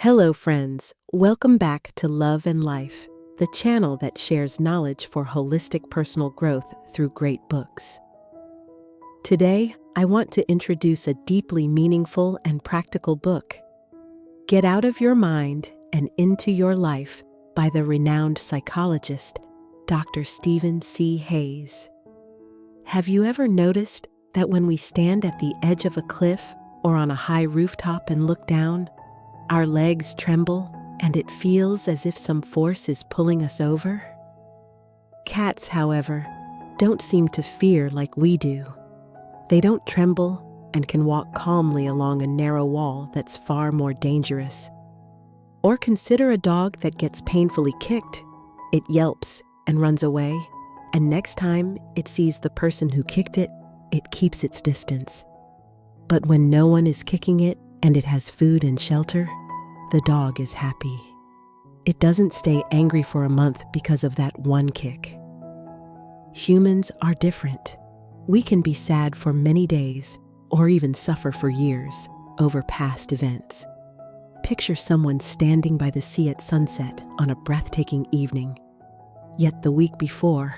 Hello, friends. Welcome back to Love and Life, the channel that shares knowledge for holistic personal growth through great books. Today, I want to introduce a deeply meaningful and practical book, Get Out of Your Mind and Into Your Life by the renowned psychologist, Dr. Stephen C. Hayes. Have you ever noticed that when we stand at the edge of a cliff or on a high rooftop and look down, our legs tremble, and it feels as if some force is pulling us over? Cats, however, don't seem to fear like we do. They don't tremble and can walk calmly along a narrow wall that's far more dangerous. Or consider a dog that gets painfully kicked. It yelps and runs away, and next time it sees the person who kicked it, it keeps its distance. But when no one is kicking it and it has food and shelter, the dog is happy. It doesn't stay angry for a month because of that one kick. Humans are different. We can be sad for many days or even suffer for years over past events. Picture someone standing by the sea at sunset on a breathtaking evening. Yet the week before,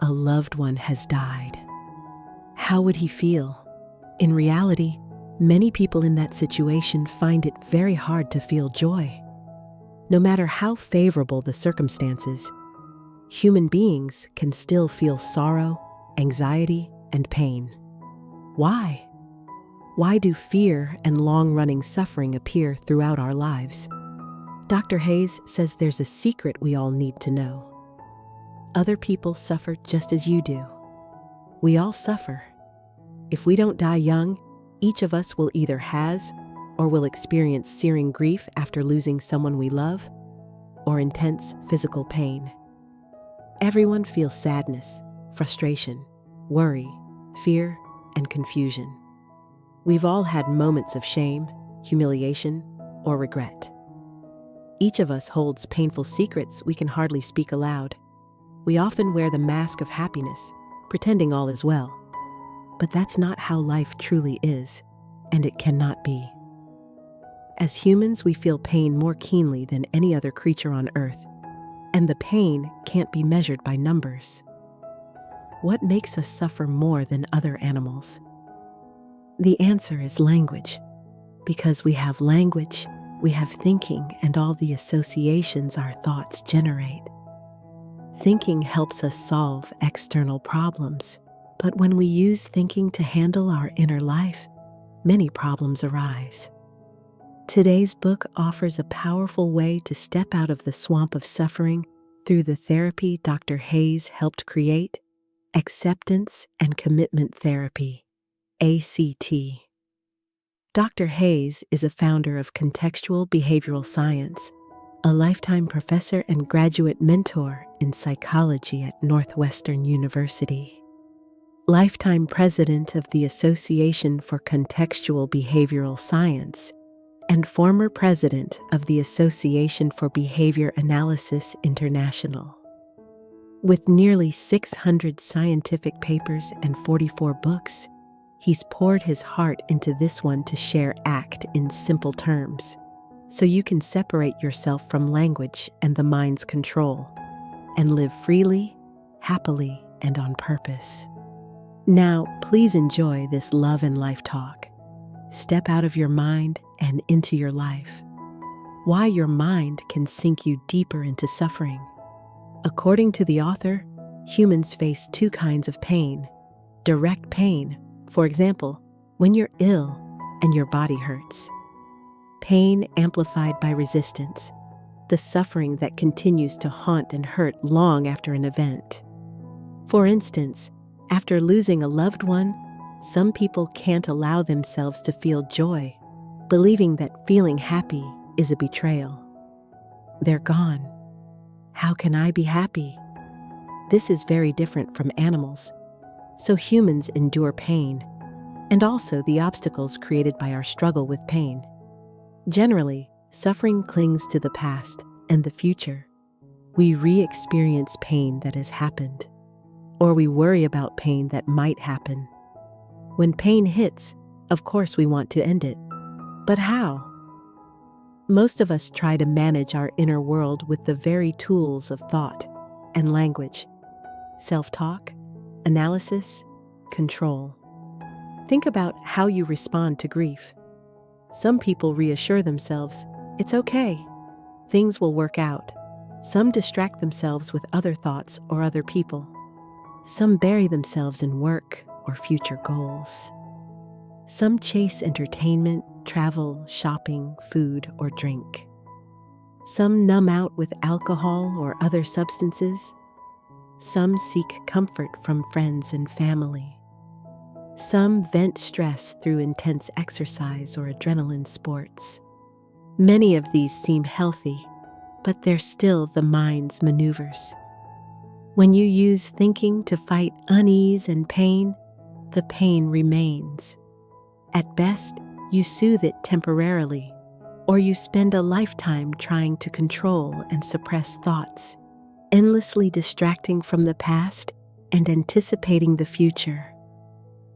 a loved one has died. How would he feel? In reality, many people in that situation find it very hard to feel joy. No matter how favorable the circumstances, human beings can still feel sorrow, anxiety, and pain. Why? Why do fear and long-running suffering appear throughout our lives? Dr. Hayes says there's a secret we all need to know. Other people suffer just as you do. We all suffer. If we don't die young, each of us will either has or will experience searing grief after losing someone we love, or intense physical pain. Everyone feels sadness, frustration, worry, fear, and confusion. We've all had moments of shame, humiliation, or regret. Each of us holds painful secrets we can hardly speak aloud. We often wear the mask of happiness, pretending all is well. But that's not how life truly is, and it cannot be. As humans, we feel pain more keenly than any other creature on Earth, and the pain can't be measured by numbers. What makes us suffer more than other animals? The answer is language. Because we have language, we have thinking and all the associations our thoughts generate. Thinking helps us solve external problems. But when we use thinking to handle our inner life, many problems arise. Today's book offers a powerful way to step out of the swamp of suffering through the therapy Dr. Hayes helped create, Acceptance and Commitment Therapy, ACT. Dr. Hayes is a founder of Contextual Behavioral Science, a lifetime professor and graduate mentor in psychology at Northwestern University, lifetime president of the Association for Contextual Behavioral Science, and former president of the Association for Behavior Analysis International. With nearly 600 scientific papers and 44 books, he's poured his heart into this one to share ACT in simple terms, so you can separate yourself from language and the mind's control, and live freely, happily, and on purpose. Now, please enjoy this Love and Life talk. Step out of your mind and into your life. Why your mind can sink you deeper into suffering. According to the author, humans face two kinds of pain. Direct pain, for example, when you're ill and your body hurts. Pain amplified by resistance, the suffering that continues to haunt and hurt long after an event. For instance, after losing a loved one, some people can't allow themselves to feel joy, believing that feeling happy is a betrayal. They're gone. How can I be happy? This is very different from animals. So humans endure pain, and also the obstacles created by our struggle with pain. Generally, suffering clings to the past and the future. We re-experience pain that has happened, or we worry about pain that might happen. When pain hits, of course we want to end it. But how? Most of us try to manage our inner world with the very tools of thought and language: self-talk, analysis, control. Think about how you respond to grief. Some people reassure themselves, "It's okay. Things will work out." Some distract themselves with other thoughts or other people. Some bury themselves in work or future goals. Some chase entertainment, travel, shopping, food, or drink. Some numb out with alcohol or other substances. Some seek comfort from friends and family. Some vent stress through intense exercise or adrenaline sports. Many of these seem healthy, but they're still the mind's maneuvers. When you use thinking to fight unease and pain, the pain remains. At best, you soothe it temporarily, or you spend a lifetime trying to control and suppress thoughts, endlessly distracting from the past and anticipating the future.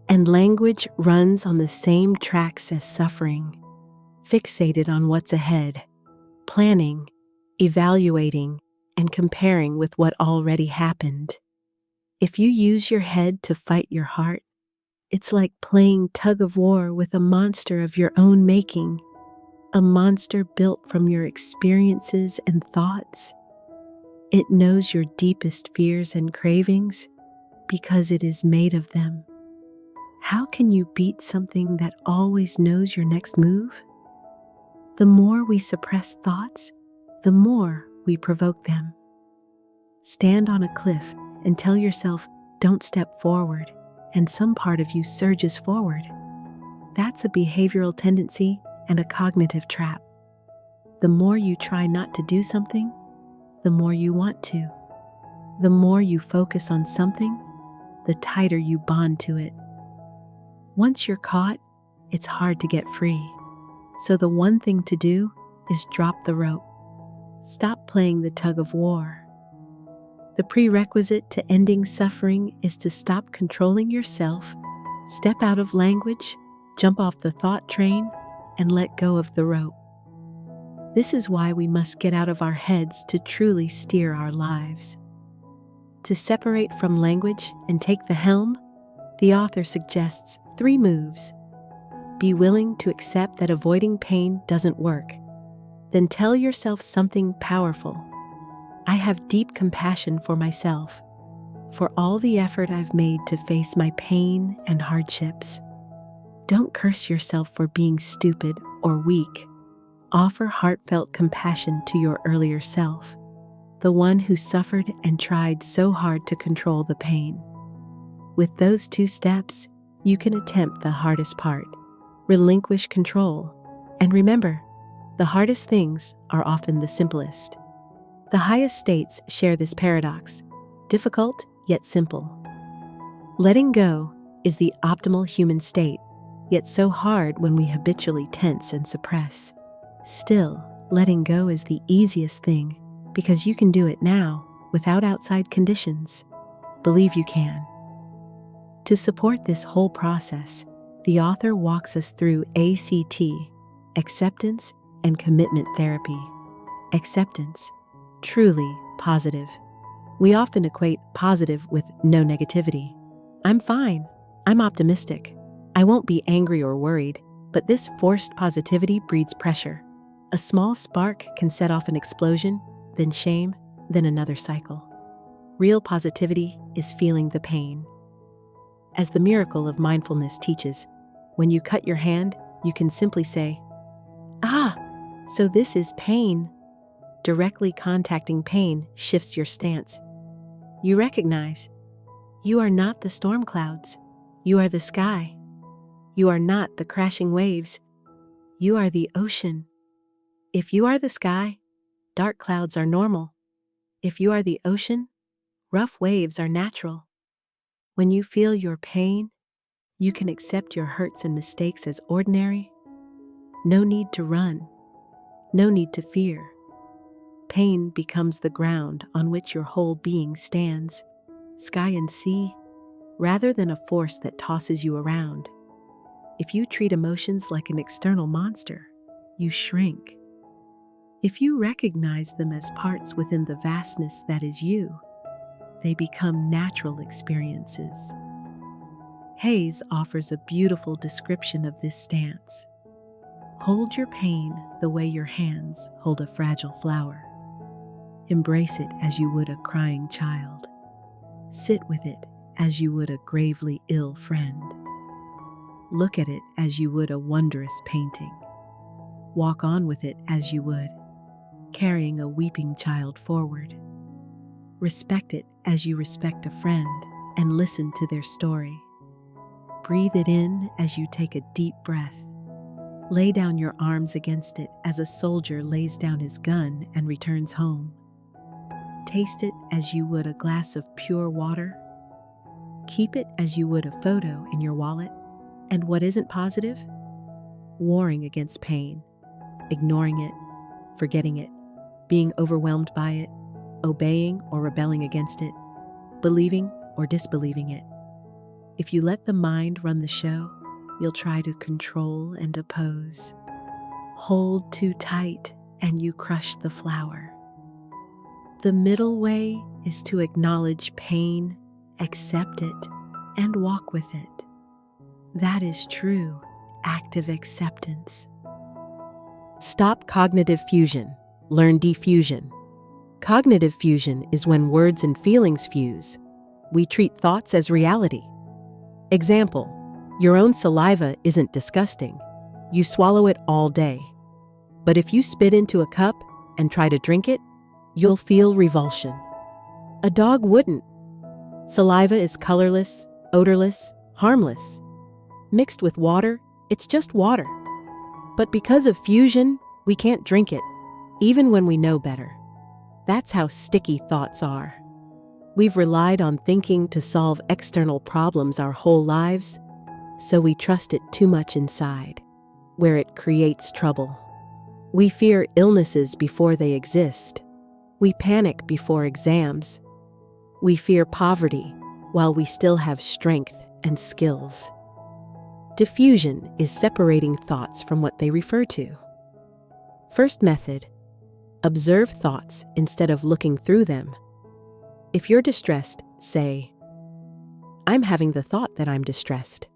And language runs on the same tracks as suffering, fixated on what's ahead, planning, evaluating, and comparing with what already happened. If you use your head to fight your heart, it's like playing tug of war with a monster of your own making, a monster built from your experiences and thoughts. It knows your deepest fears and cravings because it is made of them. How can you beat something that always knows your next move? The more we suppress thoughts, the more we provoke them. Stand on a cliff and tell yourself, "Don't step forward," and some part of you surges forward. That's a behavioral tendency and a cognitive trap. The more you try not to do something, the more you want to. The more you focus on something, the tighter you bond to it. Once you're caught, it's hard to get free. So the one thing to do is drop the rope. Stop playing the tug of war. The prerequisite to ending suffering is to stop controlling yourself, step out of language, jump off the thought train, and let go of the rope. This is why we must get out of our heads to truly steer our lives. To separate from language and take the helm, the author suggests 3 moves. Be willing to accept that avoiding pain doesn't work. Then tell yourself something powerful. I have deep compassion for myself, for all the effort I've made to face my pain and hardships. Don't curse yourself for being stupid or weak. Offer heartfelt compassion to your earlier self, the one who suffered and tried so hard to control the pain. With those 2 steps, you can attempt the hardest part: relinquish control. And remember, the hardest things are often the simplest. The highest states share this paradox: difficult yet simple. Letting go is the optimal human state, yet so hard when we habitually tense and suppress. Still, letting go is the easiest thing because you can do it now without outside conditions. Believe you can. To support this whole process, the author walks us through ACT, acceptance and commitment therapy. Acceptance, truly positive. We often equate positive with no negativity. I'm fine. I'm optimistic. I won't be angry or worried, but this forced positivity breeds pressure. A small spark can set off an explosion, then shame, then another cycle. Real positivity is feeling the pain. As the miracle of mindfulness teaches, when you cut your hand, you can simply say, "Ah, so this is pain." Directly contacting pain shifts your stance. You recognize you are not the storm clouds. You are the sky. You are not the crashing waves. You are the ocean. If you are the sky, dark clouds are normal. If you are the ocean, rough waves are natural. When you feel your pain, you can accept your hurts and mistakes as ordinary. No need to run. No need to fear. Pain becomes the ground on which your whole being stands, sky and sea, rather than a force that tosses you around. If you treat emotions like an external monster, you shrink. If you recognize them as parts within the vastness that is you, they become natural experiences. Hayes offers a beautiful description of this stance. Hold your pain the way your hands hold a fragile flower. Embrace it as you would a crying child. Sit with it as you would a gravely ill friend. Look at it as you would a wondrous painting. Walk on with it as you would, carrying a weeping child forward. Respect it as you respect a friend and listen to their story. Breathe it in as you take a deep breath. Lay down your arms against it as a soldier lays down his gun and returns home. Taste it as you would a glass of pure water. Keep it as you would a photo in your wallet. And what isn't positive? Warring against pain, ignoring it, forgetting it, being overwhelmed by it, obeying or rebelling against it, believing or disbelieving it. If you let the mind run the show, you'll try to control and oppose. Hold too tight and you crush the flower. The middle way is to acknowledge pain, accept it, and walk with it. That is true, active acceptance. Stop cognitive fusion. Learn diffusion. Cognitive fusion is when words and feelings fuse. We treat thoughts as reality. Example, your own saliva isn't disgusting. You swallow it all day. But if you spit into a cup and try to drink it, you'll feel revulsion. A dog wouldn't. Saliva is colorless, odorless, harmless. Mixed with water, it's just water. But because of fusion, we can't drink it, even when we know better. That's how sticky thoughts are. We've relied on thinking to solve external problems our whole lives, so we trust it too much inside, where it creates trouble. We fear illnesses before they exist. We panic before exams. We fear poverty while we still have strength and skills. Diffusion is separating thoughts from what they refer to. First method, observe thoughts instead of looking through them. If you're distressed, say, "I'm having the thought that I'm distressed."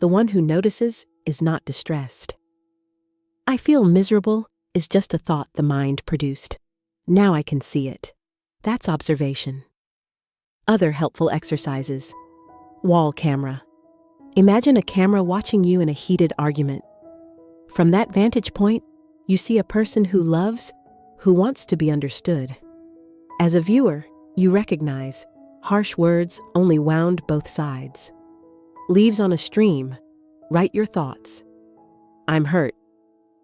The one who notices is not distressed. "I feel miserable" is just a thought the mind produced. Now I can see it. That's observation. Other helpful exercises. Wall camera. Imagine a camera watching you in a heated argument. From that vantage point, you see a person who loves, who wants to be understood. As a viewer, you recognize harsh words only wound both sides. Leaves on a stream, write your thoughts. "I'm hurt,"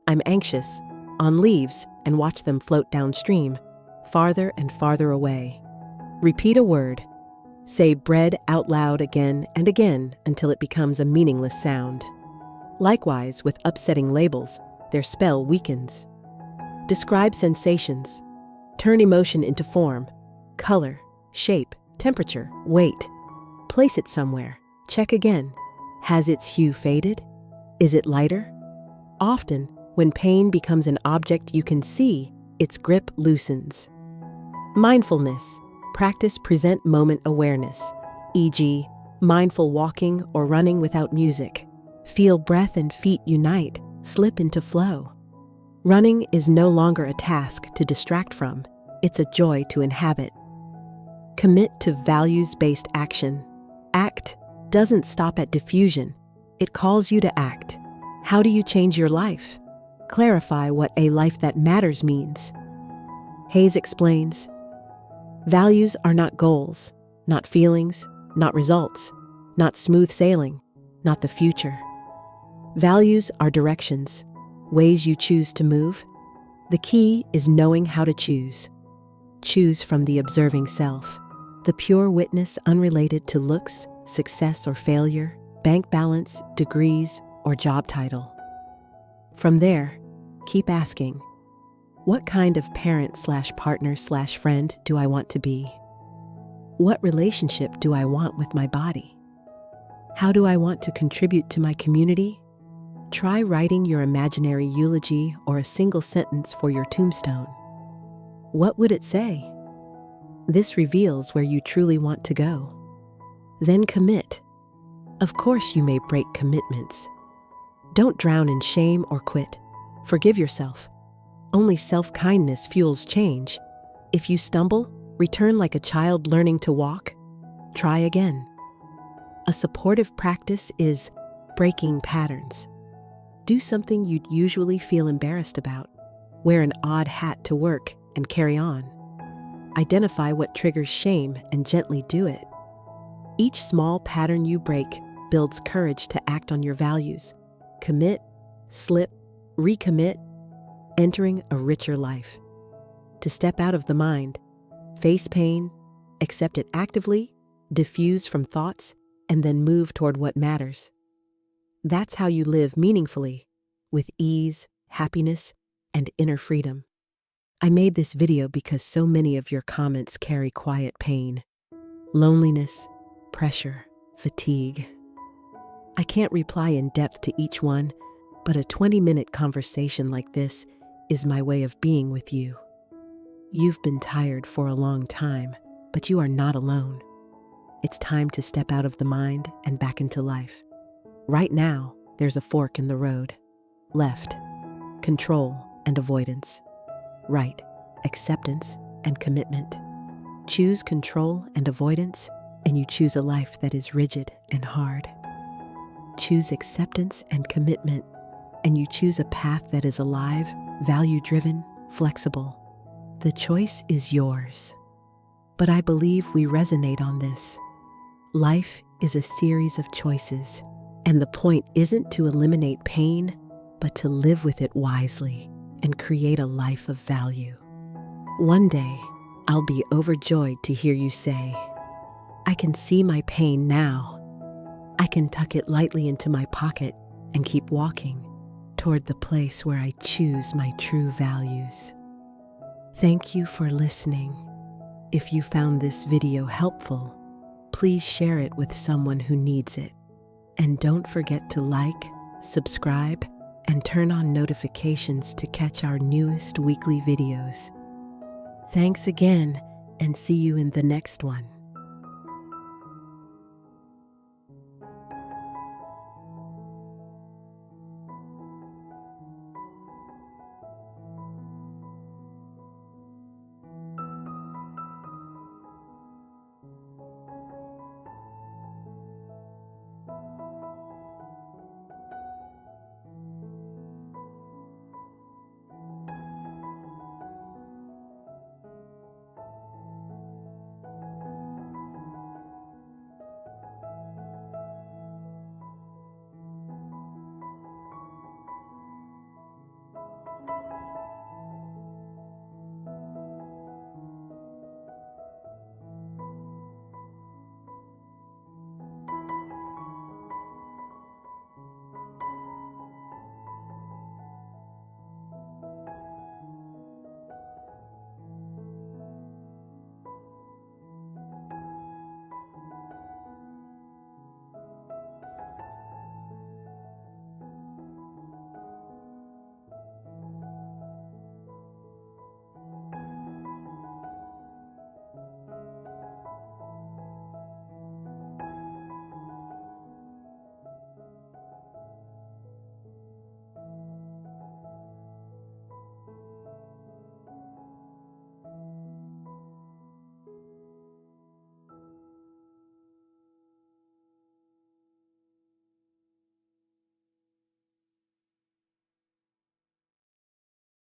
"I'm anxious," on leaves and watch them float downstream, farther and farther away. Repeat a word. Say bread out loud again and again until it becomes a meaningless sound. Likewise, with upsetting labels, their spell weakens. Describe sensations. Turn emotion into form, color, shape, temperature, weight. Place it somewhere. Check again. Has its hue faded? Is it lighter? Often, when pain becomes an object you can see, its grip loosens. Mindfulness. Practice present moment awareness, e.g., mindful walking or running without music. Feel breath and feet unite, slip into flow. Running is no longer a task to distract from, it's a joy to inhabit. Commit to values-based action. ACT doesn't stop at diffusion, it calls you to act. How do you change your life? Clarify what a life that matters means. Hayes explains, values are not goals, not feelings, not results, not smooth sailing, not the future. Values are directions, ways you choose to move. The key is knowing how to choose. Choose from the observing self, the pure witness unrelated to looks, success or failure, bank balance, degrees, or job title. From there, keep asking, what kind of parent/partner/friend do I want to be? What relationship do I want with my body? How do I want to contribute to my community? Try writing your imaginary eulogy or a single sentence for your tombstone. What would it say? This reveals where you truly want to go. Then commit. Of course, you may break commitments. Don't drown in shame or quit. Forgive yourself. Only self-kindness fuels change. If you stumble, return like a child learning to walk. Try again. A supportive practice is breaking patterns. Do something you'd usually feel embarrassed about. Wear an odd hat to work and carry on. Identify what triggers shame and gently do it. Each small pattern you break builds courage to act on your values. Commit, slip, recommit, entering a richer life. To step out of the mind, face pain, accept it actively, diffuse from thoughts, and then move toward what matters. That's how you live meaningfully, with ease, happiness, and inner freedom. I made this video because so many of your comments carry quiet pain, loneliness, pressure, fatigue. I can't reply in depth to each one, but a 20-minute conversation like this is my way of being with you. You've been tired for a long time, but you are not alone. It's time to step out of the mind and back into life. Right now, there's a fork in the road. Left, control and avoidance. Right, acceptance and commitment. Choose control and avoidance, and you choose a life that is rigid and hard. Choose acceptance and commitment, and you choose a path that is alive, value-driven, flexible. The choice is yours. But I believe we resonate on this. Life is a series of choices, and the point isn't to eliminate pain, but to live with it wisely and create a life of value. One day, I'll be overjoyed to hear you say, I can see my pain now. I can tuck it lightly into my pocket and keep walking toward the place where I choose my true values. Thank you for listening. If you found this video helpful, please share it with someone who needs it. And don't forget to like, subscribe, and turn on notifications to catch our newest weekly videos. Thanks again, and see you in the next one.